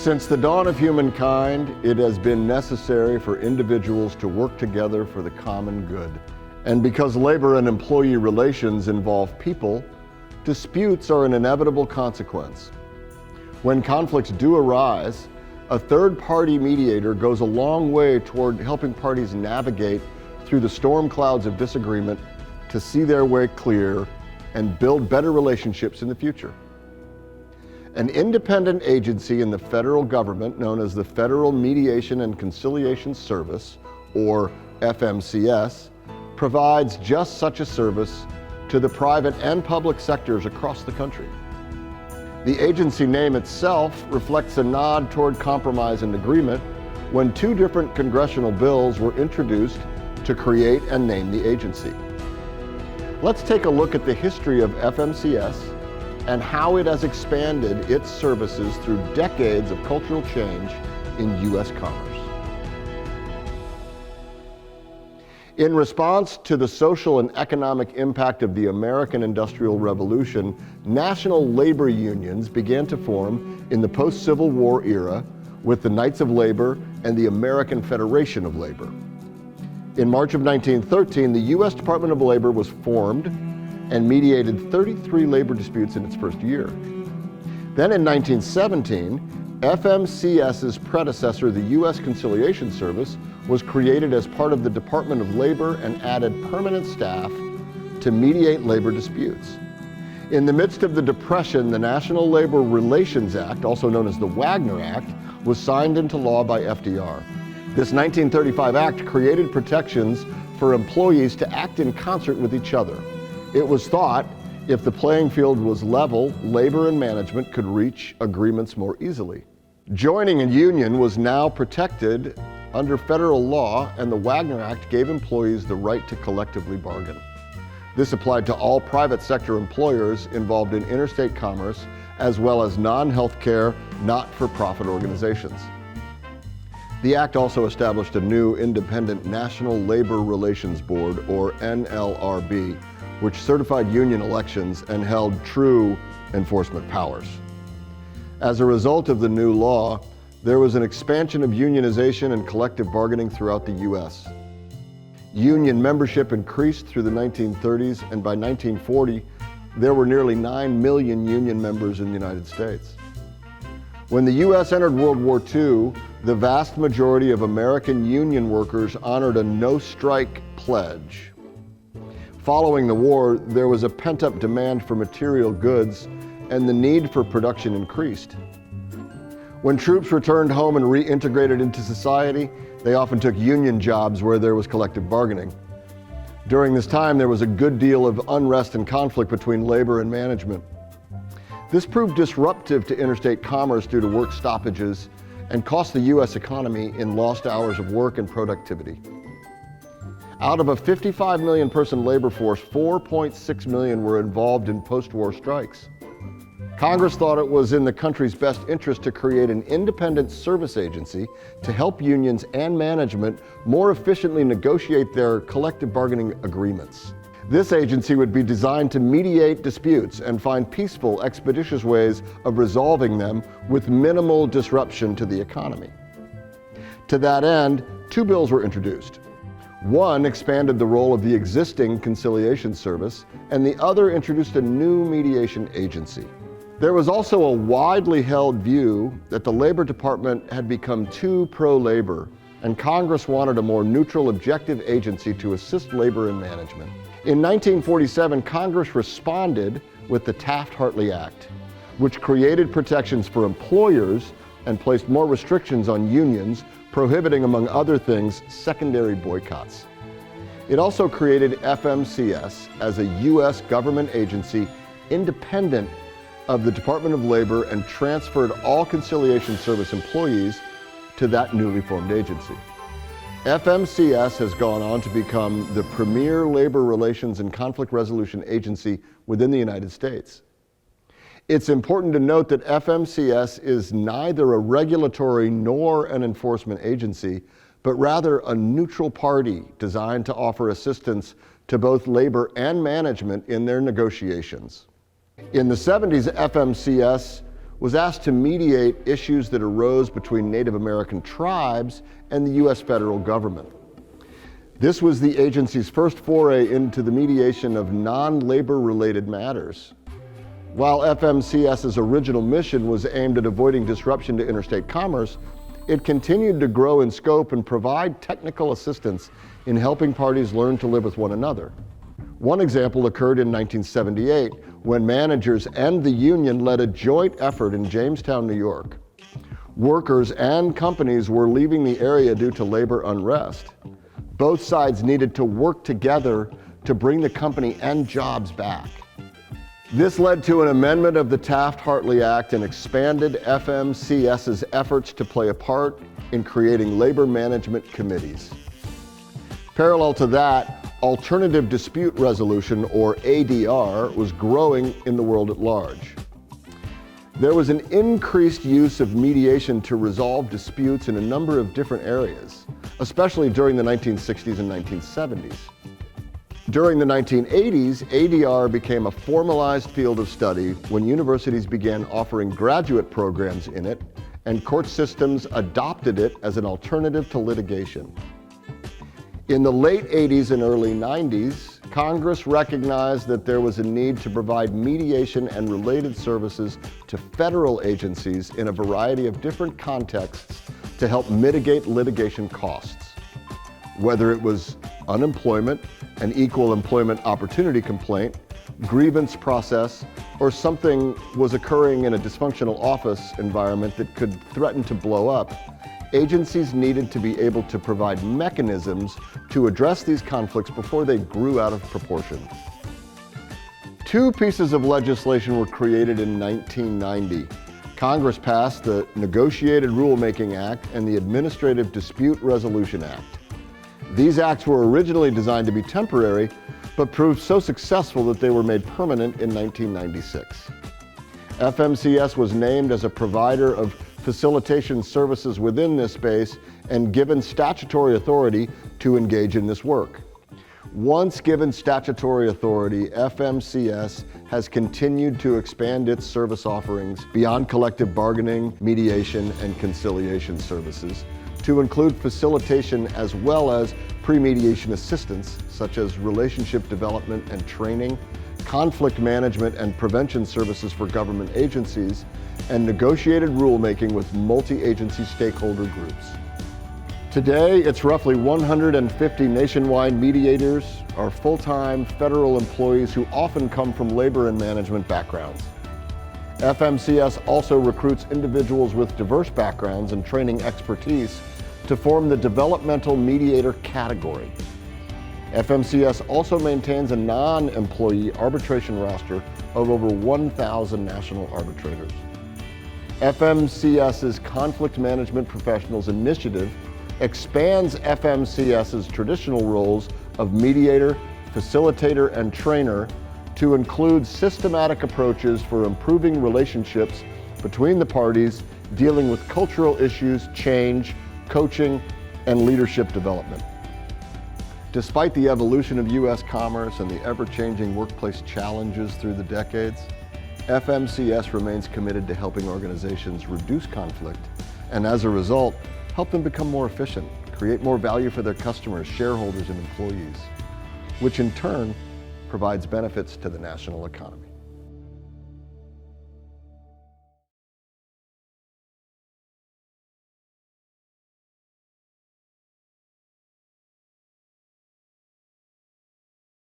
Since the dawn of humankind, it has been necessary for individuals to work together for the common good. And because labor and employee relations involve people, disputes are an inevitable consequence. When conflicts do arise, a third-party mediator goes a long way toward helping parties navigate through the storm clouds of disagreement to see their way clear and build better relationships in the future. An independent agency in the federal government known as the Federal Mediation and Conciliation Service, or FMCS, provides just such a service to the private and public sectors across the country. The agency name itself reflects a nod toward compromise and agreement when two different congressional bills were introduced to create and name the agency. Let's take a look at the history of FMCS and how it has expanded its services through decades of cultural change in U.S. commerce. In response to the social and economic impact of the American Industrial Revolution, national labor unions began to form in the post-Civil War era with the Knights of Labor and the American Federation of Labor. In March of 1913, the U.S. Department of Labor was formed and mediated 33 labor disputes in its first year. Then in 1917, FMCS's predecessor, the U.S. Conciliation Service, was created as part of the Department of Labor and added permanent staff to mediate labor disputes. In the midst of the Depression, the National Labor Relations Act, also known as the Wagner Act, was signed into law by FDR. This 1935 act created protections for employees to act in concert with each other. It was thought if the playing field was level, labor and management could reach agreements more easily. Joining a union was now protected under federal law, and the Wagner Act gave employees the right to collectively bargain. This applied to all private sector employers involved in interstate commerce, as well as non-healthcare, not-for-profit organizations. The act also established a new independent National Labor Relations Board, or NLRB, which certified union elections and held true enforcement powers. As a result of the new law, there was an expansion of unionization and collective bargaining throughout the U.S. Union membership increased through the 1930s, and by 1940, there were nearly 9 million union members in the United States. When the U.S. entered World War II, the vast majority of American union workers honored a no-strike pledge. Following the war, there was a pent-up demand for material goods, and the need for production increased. When troops returned home and reintegrated into society, they often took union jobs where there was collective bargaining. During this time, there was a good deal of unrest and conflict between labor and management. This proved disruptive to interstate commerce due to work stoppages and cost the U.S. economy in lost hours of work and productivity. Out of a 55 million person labor force, 4.6 million were involved in post-war strikes. Congress thought it was in the country's best interest to create an independent service agency to help unions and management more efficiently negotiate their collective bargaining agreements. This agency would be designed to mediate disputes and find peaceful, expeditious ways of resolving them with minimal disruption to the economy. To that end, two bills were introduced. One expanded the role of the existing conciliation service, and the other introduced a new mediation agency. There was also a widely held view that the Labor Department had become too pro-labor, and Congress wanted a more neutral, objective agency to assist labor and management. In 1947, Congress responded with the Taft-Hartley Act, which created protections for employers and placed more restrictions on unions, prohibiting, among other things, secondary boycotts. It also created FMCS as a U.S. government agency independent of the Department of Labor and transferred all conciliation service employees to that newly formed agency. FMCS has gone on to become the premier labor relations and conflict resolution agency within the United States. It's important to note that FMCS is neither a regulatory nor an enforcement agency, but rather a neutral party designed to offer assistance to both labor and management in their negotiations. In the 70s, FMCS was asked to mediate issues that arose between Native American tribes and the U.S. federal government. This was the agency's first foray into the mediation of non-labor related matters. While FMCS's original mission was aimed at avoiding disruption to interstate commerce, it continued to grow in scope and provide technical assistance in helping parties learn to live with one another. One example occurred in 1978 when managers and the union led a joint effort in Jamestown, New York. Workers and companies were leaving the area due to labor unrest. Both sides needed to work together to bring the company and jobs back. This led to an amendment of the Taft-Hartley Act and expanded FMCS's efforts to play a part in creating labor management committees. Parallel to that, alternative dispute resolution, or ADR, was growing in the world at large. There was an increased use of mediation to resolve disputes in a number of different areas, especially during the 1960s and 1970s. During the 1980s, ADR became a formalized field of study when universities began offering graduate programs in it, and court systems adopted it as an alternative to litigation. In the late 80s and early 90s, Congress recognized that there was a need to provide mediation and related services to federal agencies in a variety of different contexts to help mitigate litigation costs. Whether it was unemployment, an equal employment opportunity complaint, grievance process, or something was occurring in a dysfunctional office environment that could threaten to blow up, agencies needed to be able to provide mechanisms to address these conflicts before they grew out of proportion. Two pieces of legislation were created in 1990. Congress passed the Negotiated Rulemaking Act and the Administrative Dispute Resolution Act. These acts were originally designed to be temporary, but proved so successful that they were made permanent in 1996. FMCS was named as a provider of facilitation services within this space and given statutory authority to engage in this work. Once given statutory authority, FMCS has continued to expand its service offerings beyond collective bargaining, mediation, and conciliation services to include facilitation as well as pre-mediation assistance, such as relationship development and training, conflict management and prevention services for government agencies, and negotiated rulemaking with multi-agency stakeholder groups. Today, it's roughly 150 nationwide mediators are full-time federal employees who often come from labor and management backgrounds. FMCS also recruits individuals with diverse backgrounds and training expertise to form the developmental mediator category. FMCS also maintains a non-employee arbitration roster of over 1,000 national arbitrators. FMCS's Conflict Management Professionals Initiative expands FMCS's traditional roles of mediator, facilitator, and trainer to include systematic approaches for improving relationships between the parties, dealing with cultural issues, change, coaching, and leadership development. Despite the evolution of U.S. commerce and the ever-changing workplace challenges through the decades, FMCS remains committed to helping organizations reduce conflict and, as a result, help them become more efficient, create more value for their customers, shareholders, and employees, which in turn provides benefits to the national economy.